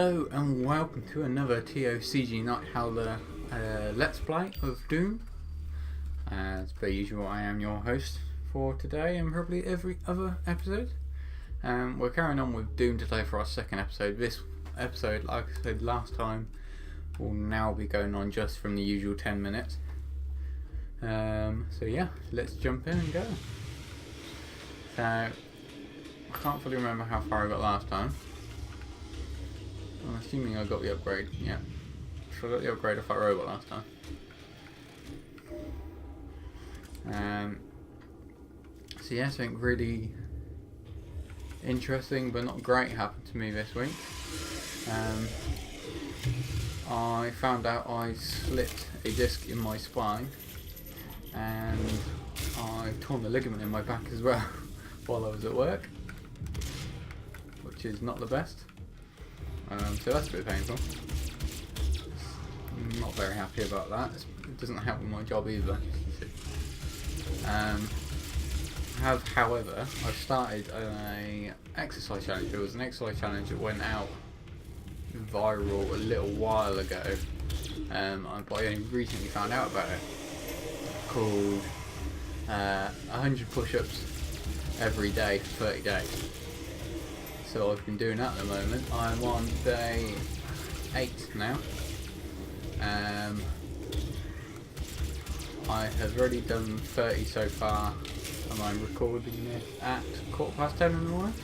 Hello and welcome to another TOCG Night Howler Let's Play of Doom. As per usual, I am your host for today and probably every other episode. We're carrying on with Doom today for our second episode. This episode, like I said last time, will now be going on just from the usual 10 minutes. So yeah, let's jump in and go. So, I can't fully remember how far I got last time. I'm assuming I got the upgrade, yeah. So I got the upgrade of Fat Robot last time. So yeah, something really interesting but not great happened to me this week. I found out I slit a disc in my spine and I torn the ligament in my back as well while I was at work, which is not the best. So that's a bit painful. I'm not very happy about that. It doesn't help with my job either. However, I started an exercise challenge. It was an exercise challenge that went out viral a little while ago, but I only recently found out about it. Called 100 push-ups every day for 30 days. So I've been doing that at the moment. I'm on day 8 now. I have already done 30 so far, and I'm recording this at 10:15 in the morning.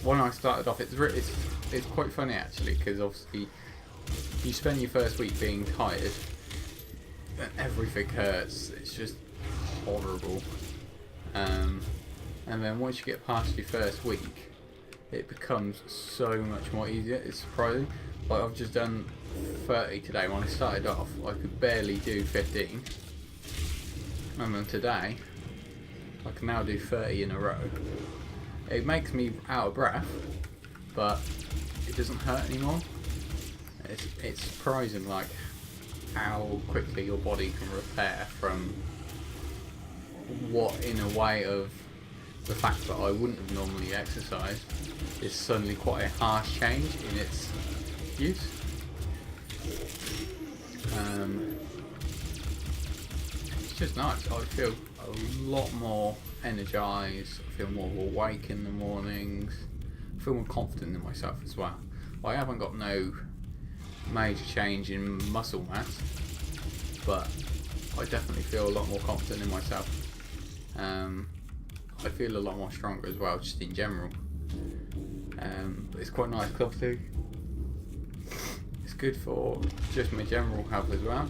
When I started off, it's quite funny actually, because obviously you spend your first week being tired, and everything hurts. It's just horrible. And then once you get past your first week, it becomes so much more easier. It's surprising. Like, I've just done 30 today. When I started off, I could barely do 15. And then today, I can now do 30 in a row. It makes me out of breath, but it doesn't hurt anymore. It's surprising, like, how quickly your body can repair from what, in a way of the fact that I wouldn't have normally exercised, is suddenly quite a harsh change in its use. It's just nice. I feel a lot more energised, I feel more awake in the mornings, I feel more confident in myself as well. I haven't got no major change in muscle mass, but I definitely feel a lot more confident in myself. I feel a lot more stronger as well, just in general. But it's quite nice because obviously it's good for just my general health as well.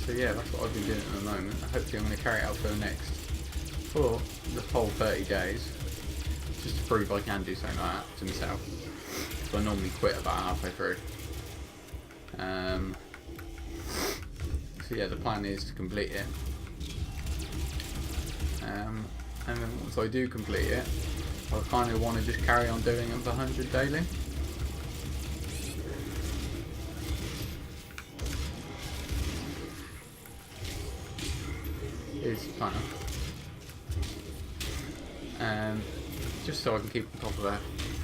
So yeah, that's what I've been doing at the moment. Hopefully I'm going to carry it out for the whole 30 days, just to prove I can do something like that to myself. So I normally quit about halfway through. So yeah, the plan is to complete it. And then once I do complete it, I kind of want to just carry on doing them for 100 daily. Is the plan. Just so I can keep on top of their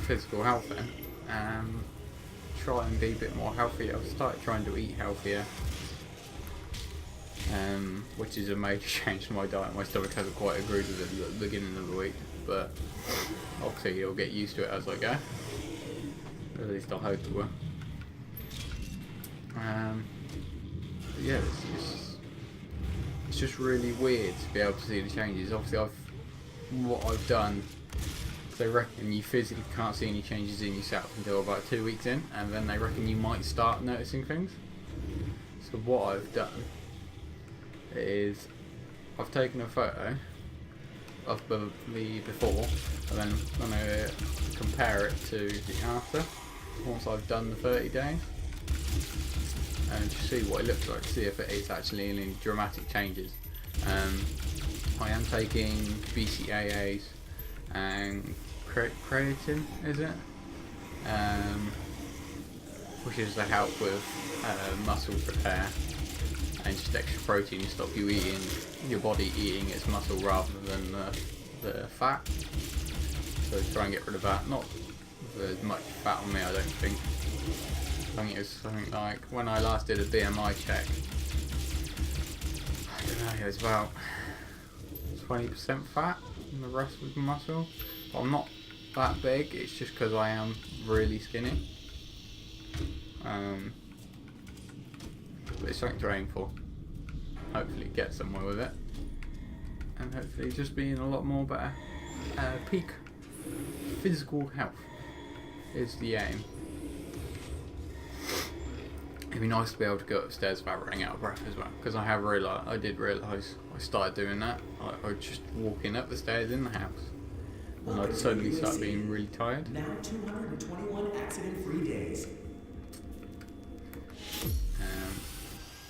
physical health then. Try and be a bit more healthy. I've started trying to eat healthier. Which is a major change to my diet. My stomach hasn't quite agreed with it at the beginning of the week, but obviously you'll get used to it as I go. At least I hope it will. Yeah, it's just really weird to be able to see the changes. Obviously what I've done, they reckon you physically can't see any changes in yourself until about 2 weeks in, and then they reckon you might start noticing things. So what I've done is I've taken a photo of the before, and then I'm going to compare it to the after once I've done the 30 days, and just see what it looks like, see if it is actually any dramatic changes. I am taking BCAAs and creatine, is it? Which is to help with muscle repair and just extra protein to stop your body eating its muscle rather than the fat. So try and get rid of that. Not there's much fat on me, I don't think. I think it was something like, when I last did a BMI check, I don't know, it was about 20% fat and the rest was muscle. But I'm not that big, it's just because I am really skinny. But it's something to aim for. Hopefully get somewhere with it. And hopefully just be in a lot more better peak physical health is the aim. It'd be nice to be able to go upstairs without running out of breath as well, because I did realise I started doing that. I was just walking up the stairs in the house, and I'd suddenly start being really tired. Now 221 accident-free days.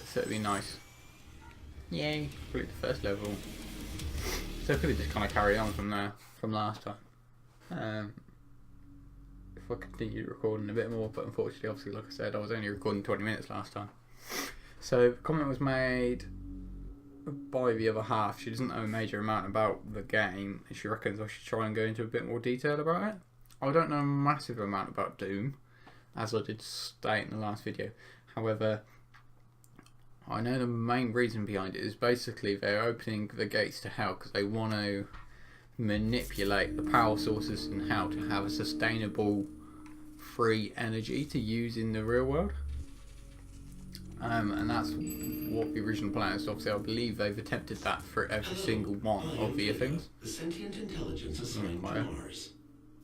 So it'd be nice. Yay! Complete the first level. So I could have just kind of carried on from there, from last time. If I continued recording a bit more, but unfortunately, obviously, like I said, I was only recording 20 minutes last time. So, a comment was made by the other half. She doesn't know a major amount about the game, and she reckons I should try and go into a bit more detail about it. I don't know a massive amount about Doom, as I did state in the last video. However, I know the main reason behind it is basically they're opening the gates to hell because they want to manipulate the power sources in hell to have a sustainable free energy to use in the real world, and that's what the original plan is. Obviously, I believe they've attempted that for every single one of the things. The sentient intelligence assigned to Mars.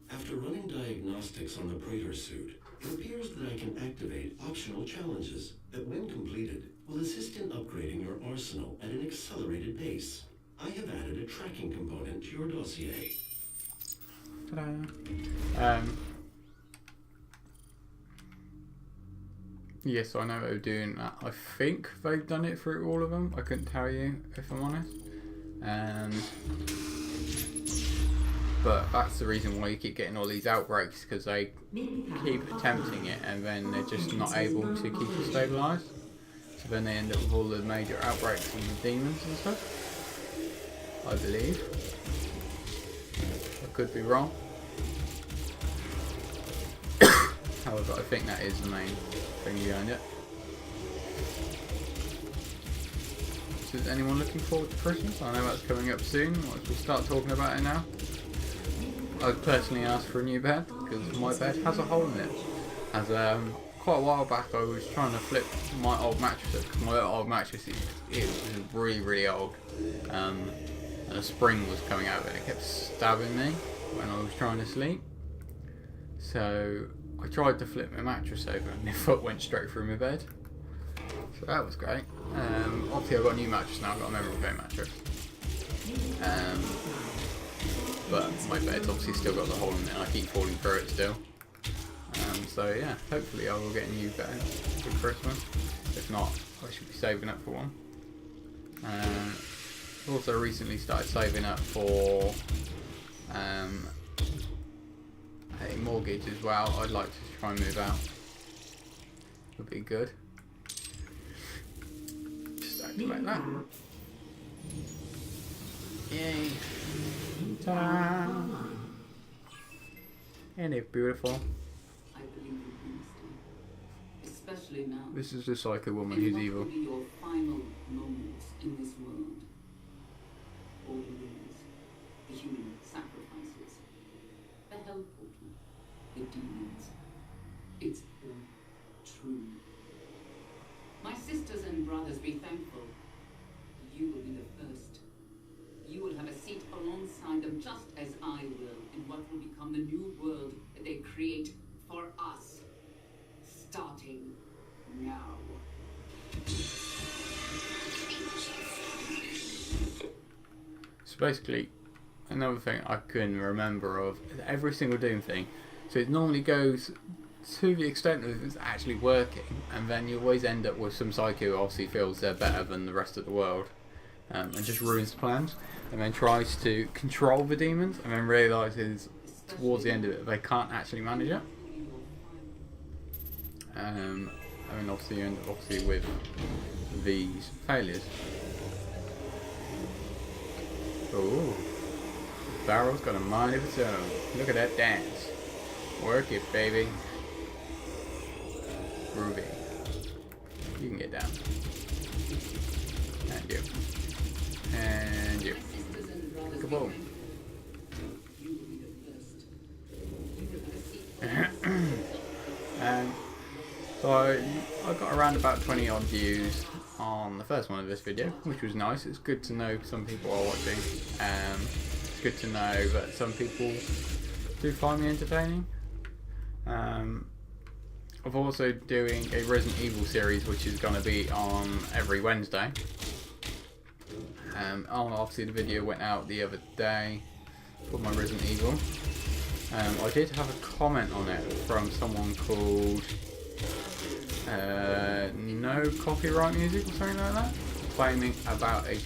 After running diagnostics on the Praetor suit, it appears that I can activate optional challenges that, when completed, will assist in upgrading your arsenal at an accelerated pace. I have added a tracking component to your dossier. Ta-da. Yes, I know they're doing that. I think they've done it through all of them. I couldn't tell you, if I'm honest. But that's the reason why you keep getting all these outbreaks, because they keep attempting it and then they're just not able to keep it stabilised. So then they end up with all the major outbreaks and the demons and stuff. I believe. I could be wrong. However, I think that is the main thing behind it. So is anyone looking forward to Christmas? I know that's coming up soon. We'll start talking about it now. I personally asked for a new bed because my bed has a hole in it. As quite a while back, I was trying to flip my old mattress because my old mattress it was really old, and a spring was coming out of it. It kept stabbing me when I was trying to sleep. So I tried to flip my mattress over, and my foot went straight through my bed. So that was great. Obviously, I've got a new mattress now. I've got a memory foam mattress. But my bed's obviously still got the hole in it, and I keep falling through it still. So yeah, hopefully I will get a new bed for Christmas. If not, I should be saving up for one. Also recently started saving up for a mortgage as well. I'd like to try and move out. Would be good. Just activate that. Yay. Ta-da! Ain't it beautiful? I believe in honesty, especially now. This is just like a woman who's evil. What will be your final moments in this world? All the wars, the human sacrifices, the hell portal, the demons. It's all true. My sisters and brothers, be thankful. You will be the first. You will have a seat alongside them, just as I will, in what will become the new world that they create for us. Starting now. So basically, another thing I can remember of is every single Doom thing. So it normally goes to the extent that it's actually working, and then you always end up with some psycho who obviously feels they're better than the rest of the world, and just ruins the plans, and then tries to control the demons, and then realises towards the end of it they can't actually manage it. I mean, obviously you end up with these failures. Oh, barrel's got a mind of its own. Look at that dance. Work it, baby. Groovy. You can get down. And you. And you. Kaboom. So I got around about 20 odd views on the first one of this video, which was nice. It's good to know some people are watching. It's good to know that some people do find me entertaining. I'm also doing a Resident Evil series, which is going to be on every Wednesday. Obviously the video went out the other day for my Resident Evil. I did have a comment on it from someone called No Copyright Music or something like that, claiming about a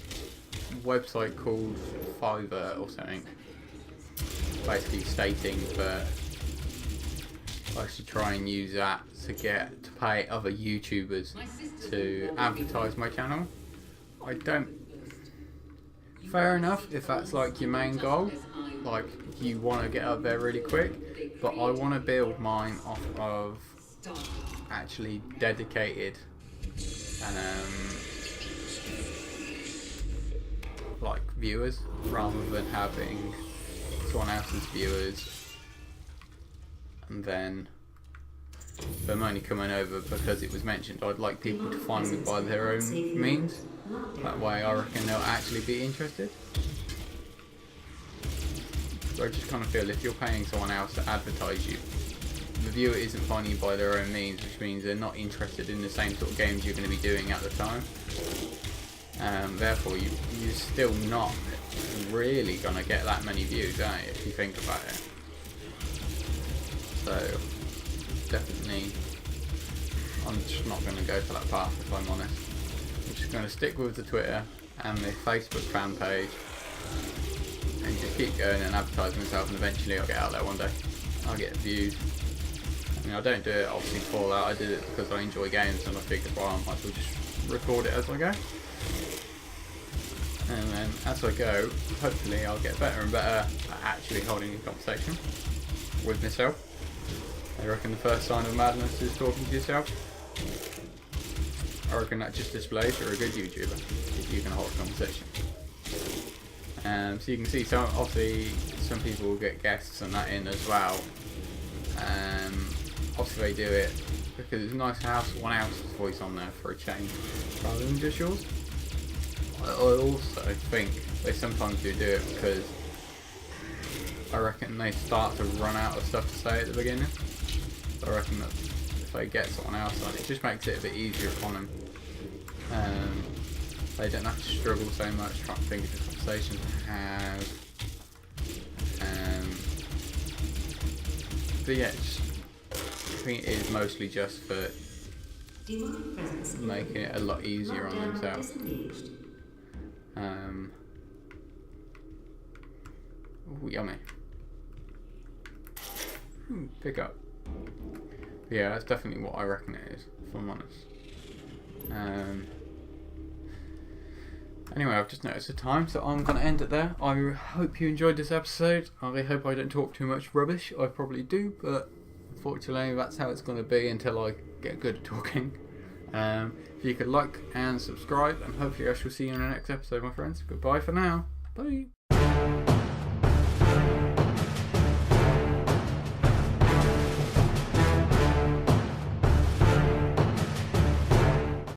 website called Fiverr or something, basically stating that I should try and use that to pay other YouTubers to advertise my channel. I don't. Fair enough if that's like your main goal, like you want to get up there really quick, but I want to build mine off of actually dedicated and like viewers, rather than having someone else's viewers and then them only coming over because it was mentioned. I'd like people to find me by their own means. That way I reckon they'll actually be interested. So I just kind of feel if you're paying someone else to advertise you, the viewer isn't finding you by their own means, which means they're not interested in the same sort of games you're going to be doing at the time. Therefore you're still not really going to get that many views, are you, if you think about it. So definitely I'm just not going to go for that path, if I'm honest. I'm just going to stick with the Twitter and the Facebook fan page and just keep going and advertise myself, and eventually I'll get out there one day. I'll get views. I mean, I don't do it obviously for that, I did it because I enjoy games and I figured, well, I might as well just record it as I go. And then as I go, hopefully I'll get better and better at actually holding a conversation with myself. I reckon the first sign of madness is talking to yourself. I reckon that just displays you're a good YouTuber if you can hold a conversation. So you can see obviously some people will get guests and that in as well. Obviously they do it because it's nice to have someone else's voice on there for a change rather than just yours. I also think they sometimes do it because I reckon they start to run out of stuff to say at the beginning. So I reckon that if they get someone else on, it just makes it a bit easier on them. They don't have to struggle so much trying to think of the conversation to have. But yeah, I think it is mostly just for making it a lot easier on themselves. Ooh, yummy. Pick up. But yeah, that's definitely what I reckon it is, if I'm honest. Anyway, I've just noticed the time, so I'm going to end it there. I hope you enjoyed this episode. I hope I don't talk too much rubbish. I probably do, but unfortunately that's how it's going to be until I get good at talking. If you could like and subscribe, and hopefully I shall see you in the next episode, my friends. Goodbye for now. Bye.